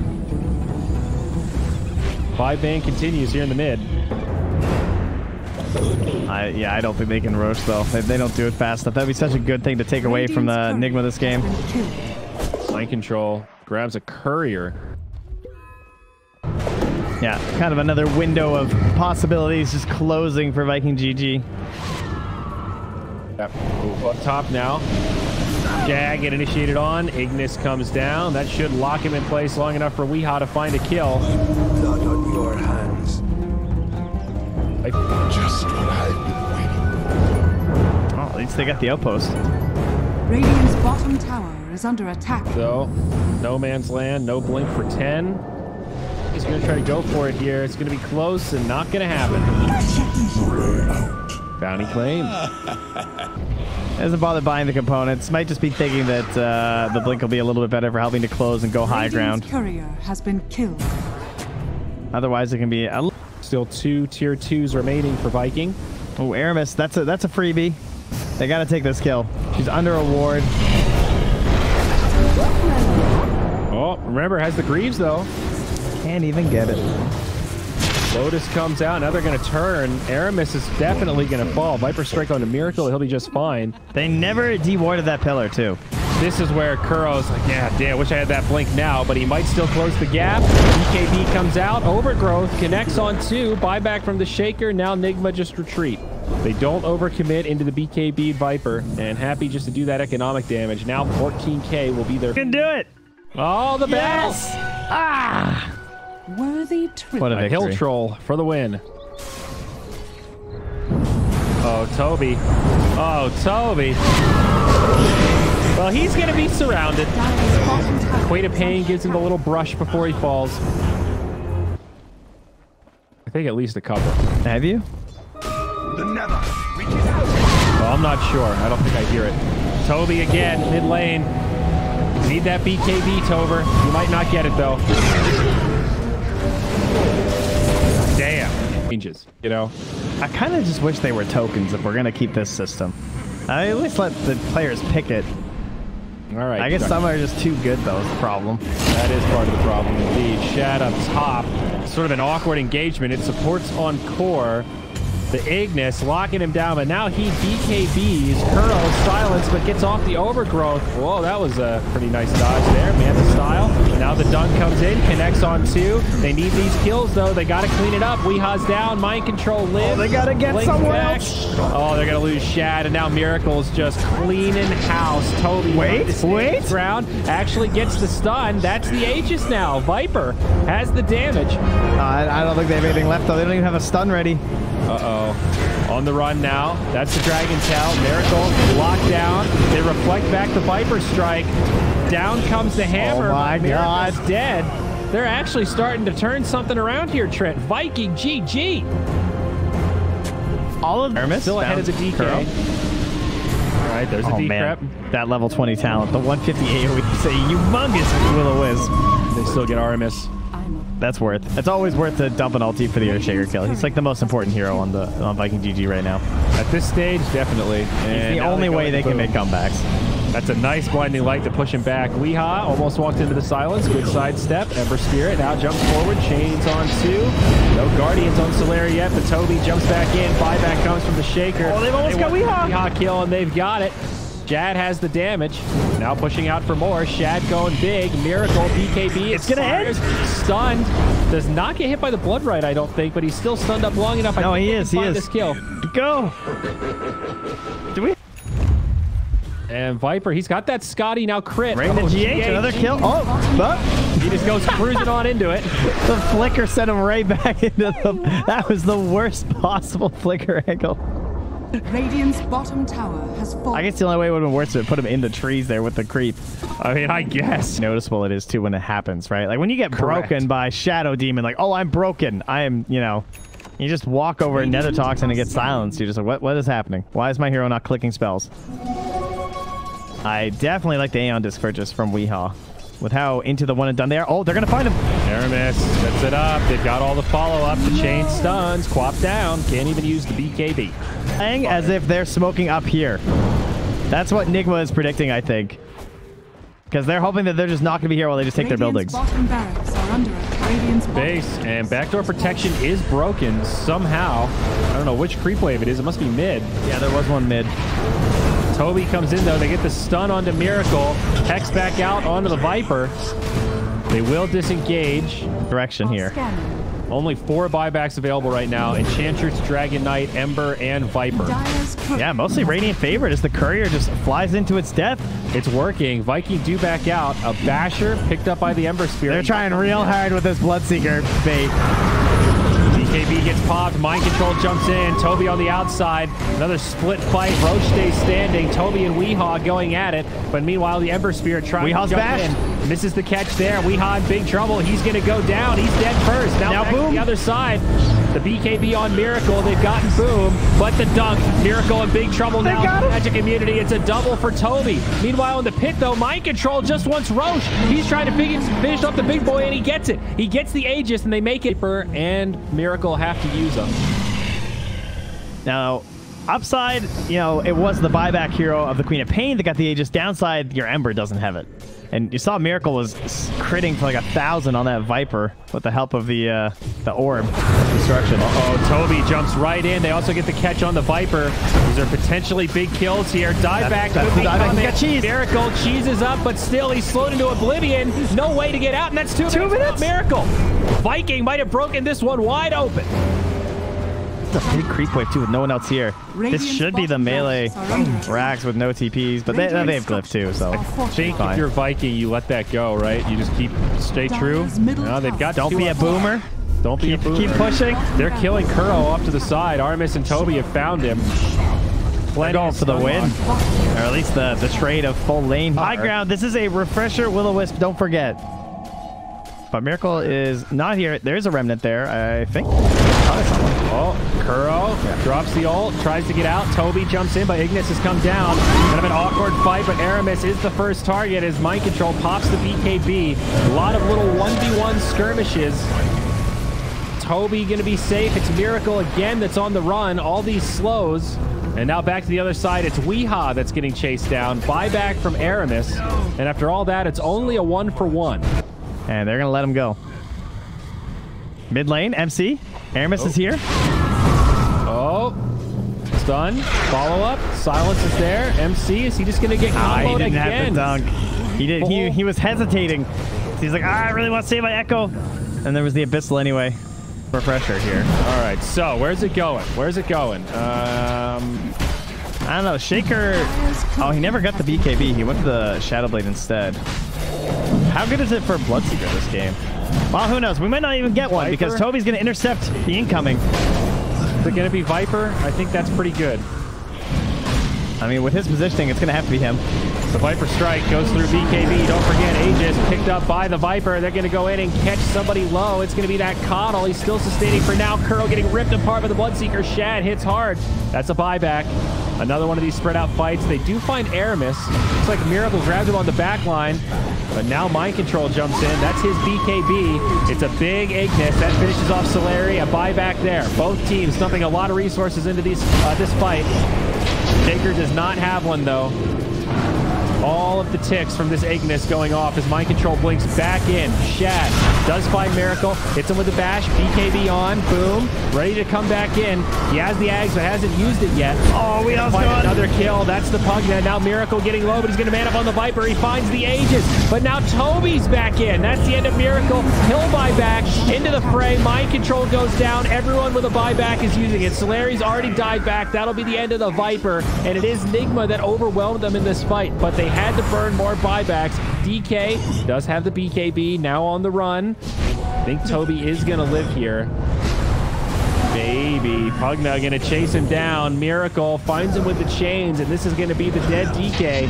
5-man continues here in the mid. I don't think they can Roche, though. They don't do it fast enough. That'd be such a good thing to take away from the Nigma this game. Mind Control grabs a courier. Yeah, kind of another window of possibilities just closing for Viking GG. Yep. Ooh, up top now. Jag get initiated on. Ignis comes down. That should lock him in place long enough for Weehaw to find a kill. Blood on your hands. Just what I've been waiting for. Oh, at least they got the outpost. Radiant's bottom tower is under attack. So, no man's land, no blink for 10. He's going to try to go for it here. It's going to be close and not going to happen. Bounty claim. Doesn't bother buying the components. Might just be thinking that the blink will be a little bit better for helping to close and go high ground. Courier has been killed. Otherwise, it can be a Still 2 tier 2s remaining for Viking. Oh, Aramis, that's a freebie. They got to take this kill. She's under a ward. Oh, remember, has the Greaves, though. Can't even get it. Lotus comes out. Now they're going to turn. Aramis is definitely going to fall. Viper Strike on a Miracle. He'll be just fine. They never de-warded that pillar, too. This is where Kuro's like, yeah, damn, wish I had that blink now, but he might still close the gap. BKB comes out. Overgrowth connects on 2. Buyback from the Shaker. Now Nigma just retreat. They don't overcommit into the BKB Viper, and happy just to do that economic damage. Now 14k will be their... Can do it! Oh, the battle! Ah! Worthy trip. What a A hill victory. troll for the win. Oh, Toby. Oh, Toby. Well, he's going to be surrounded. Dire's bottom tower. Queen of Pain gives him the little brush before he falls. I think at least a couple. Have you? The nether reaches out. Well, I'm not sure. I don't think I hear it. Toby again, mid lane. Need that BKB, Tover. You might not get it, though. Damn. Changes, you know? I kind of just wish they were tokens if we're going to keep this system. I at least let the players pick it. All right. I guess some are just too good, though, is the problem. That is part of the problem, indeed. Shad up top. Sort of an awkward engagement. It supports on core. The Ignis locking him down, but now he BKBs. Kuro silence, but gets off the overgrowth. Whoa, that was a pretty nice dodge there. Manta style. Now the dunk comes in, connects on two. They need these kills, though. They got to clean it up. Weeha's down. Mind control lives. Oh, they got to get Blink someone back. else. Oh, they're going to lose Shad, and now Miracle's just cleaning house. Toby Wait. ground actually gets the stun. That's the Aegis now. Viper has the damage. I don't think they have anything left, though. They don't even have a stun ready. Uh-oh. On the run now. That's the Dragon Tail. Miracle locked down. They reflect back the Viper Strike. Down comes the hammer. Oh my God. Miracle's dead. They're actually starting to turn something around here, Trent. Viking GG. All of them Still ahead of the DK. All right, there's a Oh, decrep. man. That level 20 talent. The 150 AoE is a humongous Will-O-Wisp. They still get Artemis. That's worth. It's always worth to dump an ulti for the Earthshaker kill. He's like the most important hero on Viking GG right now. At this stage, definitely. He's the only way they can make comebacks. That's a nice blinding light to push him back. Weeha almost walked into the silence. Good sidestep. Ember Spirit now jumps forward. Chains on two. No Guardians on Solari yet, but Toby jumps back in. Buyback comes from the Shaker. Oh, they've almost got Weeha. Weeha kill, and they've got it. Shad has the damage. Now pushing out for more. Shad going big. Miracle, BKB. It's gonna end. Stunned. Does not get hit by the Blood Right, I don't think, but he's still stunned up long enough. No, he is. He is. This kill. Go. Do we? And Viper, he's got that Scotty now crit. Right to GH, another kill. Oh, but he just goes cruising on into it. The flicker sent him right back into the... That was the worst possible flicker angle. Radiant's bottom tower has fallen. I guess the only way it would have been worse to put him in the trees there with the creep. I mean, I guess. Noticeable it is, too, when it happens, right? Like, when you get broken by Shadow Demon, like, oh, I'm broken. I am, you know... You just walk over Nether Toxin and get silenced. You're just like, what is happening? Why is my hero not clicking spells? I definitely like the Aeon Disc purchase from Weehaw. With how into the one and done they are. Oh, they're going to find him. Aramis sets it up. They've got all the follow-up. The chain stuns. Quap down. Can't even use the BKB. Playing as if they're smoking up here. That's what Nigma is predicting, I think. Because they're hoping that they're just not going to be here while they just take their buildings. Bottom barracks are under attack. Radiant's Base and backdoor protection is broken somehow. I don't know which creep wave it is. It must be mid. Yeah, there was one mid. Toby comes in, though. They get the stun onto Miracle. Hex back out onto the Viper. They will disengage. Direction here. scanning. Only 4 buybacks available right now. Enchantress, Dragon Knight, Ember, and Viper. Dire's Yeah, mostly Radiant favorite as the Courier just flies into its death. It's working. Viking do back out. A Basher picked up by the Ember Spirit. They're trying real hard with this Bloodseeker bait. BKB gets popped. Mind Control jumps in. Toby on the outside. Another split fight. Roche stays standing. Toby and Weehaw going at it. But meanwhile, the Ember Spirit trying Weehaw's to jump bashed. in. Misses the catch there. Weehaw in big trouble. He's going to go down. He's dead first. Now back boom. to the other side. The BKB on Miracle. They've gotten Boom. But the dunk. Miracle in big trouble now. got him. Magic immunity. It's a double for Toby. Meanwhile, in the pit, though, Mind Control just wants Roche. He's trying to finish up the big boy, and he gets it. He gets the Aegis, and they make it. And Miracle have to use them. Now, upside, you know, it was the buyback hero of the Queen of Pain that got the Aegis. Downside, your Ember doesn't have it. And you saw Miracle was critting for like 1,000 on that Viper with the help of the orb destruction. Uh-oh, Toby jumps right in. They also get the catch on the Viper. These are potentially big kills here. Dieback That's could be the dieback. coming. He got cheese. Miracle cheeses up, but still he's slowed into oblivion. No way to get out, and that's 2 minutes. minutes? Miracle. Viking might have broken this one wide open. It's a big creep wave, too, with no one else here. This should be the melee racks with no TPs, but they have glyph, too, so... I think if you're Viking, you let that go, right? You just stay true. No, they've got Don't be a boomer. Don't be a boomer. Keep pushing. They're killing Kuro off to the side. Artemis and Toby have found him. They're going for the win. Or at least the trade of full lane. High ground. This is a refresher Will-O-Wisp, don't forget. But Miracle is not here. There's a remnant there, I think. Oh, Kuro drops the ult, tries to get out. Toby jumps in, but Ignis has come down. Kind of an awkward fight, but Aramis is the first target as Mind Control pops the BKB. A lot of little 1v1 skirmishes. Toby going to be safe. It's Miracle again that's on the run. All these slows. And now back to the other side. It's Weeha that's getting chased down. Buyback from Aramis. And after all that, it's only a 1-for-1. And they're going to let him go. Mid lane, MC. Aramis is here. Oh. Stun. Follow up. Silence is there. MC, is he just going to get comboed he didn't again? have the dunk. He did. He was hesitating. He's like, I really want to save my Echo. And there was the Abyssal anyway. Refresher here. All right, so where's it going? Where's it going? I don't know. Shaker. Oh, he never got the BKB. He went to the Shadow Blade instead. How good is it for Bloodseeker this game? Well, who knows? We might not even get one Viper? because Toby's going to intercept the incoming. Is it going to be Viper? I think that's pretty good. I mean, with his positioning, it's going to have to be him. The Viper strike goes through BKB. Don't forget, Aegis picked up by the Viper. They're going to go in and catch somebody low. It's going to be that Coddle. He's still sustaining for now. Kuro getting ripped apart by the Bloodseeker. Shad hits hard. That's a buyback. Another one of these spread out fights. They do find Aramis. Looks like Miracle grabbed him on the back line. But now Mind Control jumps in. That's his BKB. It's a big Ignis. That finishes off Solari. A buyback there. Both teams dumping a lot of resources into this fight. Shaker does not have one, though. All of the ticks from this Ignis going off as Mind Control blinks back in. Shad does find Miracle. Hits him with the bash. BKB on. Boom. Ready to come back in. He has the Ags, but hasn't used it yet. Oh, we also find another kill. That's the Pugna. Now Miracle getting low, but he's going to man up on the Viper. He finds the Aegis. But now Toby's back in. That's the end of Miracle. He'll buy back into the fray. Mind Control goes down. Everyone with a buyback is using it. Solari's already died back. That'll be the end of the Viper. And it is Nigma that overwhelmed them in this fight. But they had to burn more buybacks. DK does have the BKB now on the run. I think Toby is going to live here. Maybe. Pugna going to chase him down. Miracle finds him with the chains, and this is going to be the dead DK.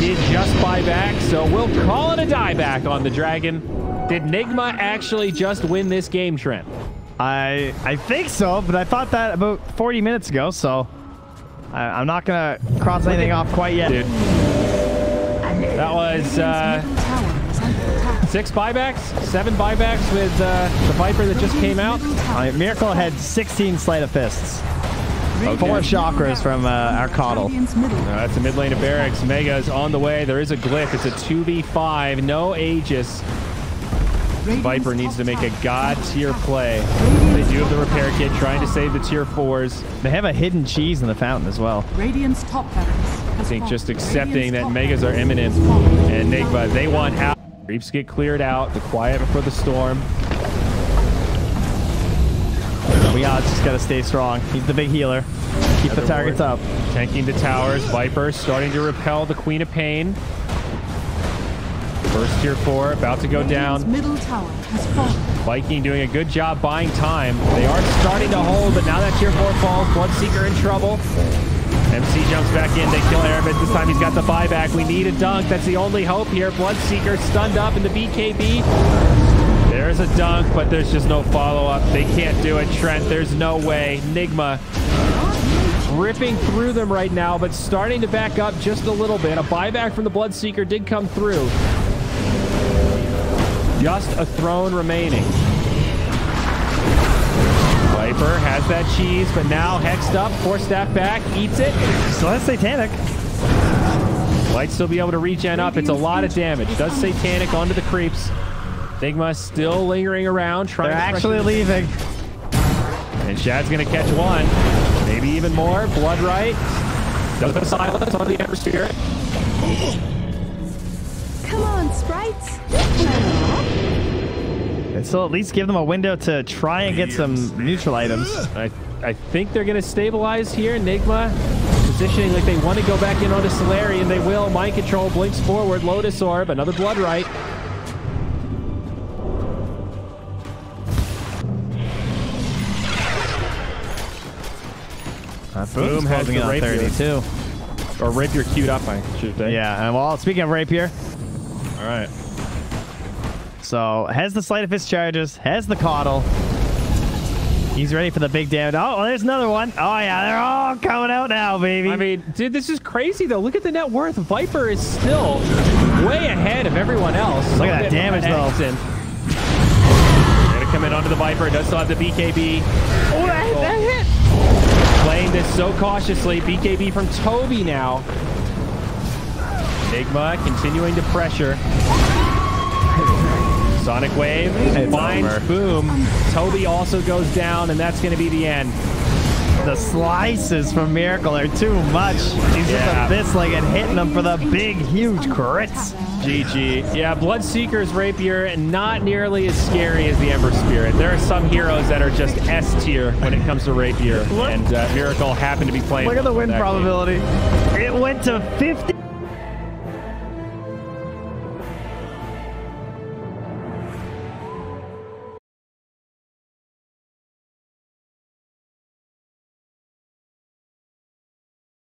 Did just buy back, so we'll call it a dieback on the Dragon. Did Nigma actually just win this game, Trent? I think so, but I thought that about 40 minutes ago, so I'm not going to cross anything off quite yet. Dude. That was 6 buybacks, 7 buybacks with the Viper that just came out. Miracle had 16 Sleight of Fists. Okay. 4 chakras from our Coddle. That's a mid lane of Barracks. Mega is on the way. There is a glyph. It's a 2v5. No Aegis. Viper needs to make a god tier play. They do have the repair kit trying to save the tier 4s. They have a hidden cheese in the fountain as well. Radiant's top barracks. I think just accepting that Megas are imminent and Nigma, they want out. Creeps get cleared out. The quiet before the storm. Weeha's just got to stay strong. He's the big healer. Keep the targets up. Tanking the towers. Viper starting to repel the Queen of Pain. First tier 4 about to go down. Middle tower has fallen. Viking doing a good job buying time. They are starting to hold, but now that tier 4 falls, Bloodseeker in trouble. MC jumps back in. They kill Aramis. This time he's got the buyback. We need a dunk. That's the only hope here. Bloodseeker stunned up in the BKB. There's a dunk, but there's just no follow-up. They can't do it, Trent. There's no way. Nigma ripping through them right now, but starting to back up just a little bit. A buyback from the Bloodseeker did come through. Just a throne remaining. Viper has that cheese, but now hexed up, 4-staff back, eats it. Still has Satanic. Might still be able to regen up. It's a lot of damage. Does Satanic onto the creeps. Nigma still lingering around, trying to actually leaving. And Shad's going to catch one. Maybe even more. Bloodright. Does the silence on the Ember Spirit. Come on, sprites. So at least give them a window to try and get some neutral items. I think they're going to stabilize here. Nigma positioning like they want to go back in onto Solari, and they will. Mind Control blinks forward. Lotus Orb, another Blood Right. Boom has the Rapier. 32. Or Rapier queued up, I should say. Yeah, and well, speaking of Rapier. All right. So, has the Sleight of Fist charges, has the Coddle. He's ready for the big damage. Oh, there's another one. Oh, yeah, they're all coming out now, baby. I mean, dude, this is crazy, though. Look at the net worth. Viper is still way ahead of everyone else. Look at that damage, though. They're going to come in onto the Viper. It does still have the BKB. Oh, that hit. Playing this so cautiously. BKB from Toby now. Nigma continuing to pressure. Sonic Wave finds Boom. Toby also goes down, and that's going to be the end. The slices from Miracle are too much. He's just abyssling and hitting them for the big, huge crits. GG. Yeah, Bloodseeker's Rapier, not nearly as scary as the Ember Spirit. There are some heroes that are just S tier when it comes to Rapier, and Miracle happened to be playing. Look at the win probability. It went to 50.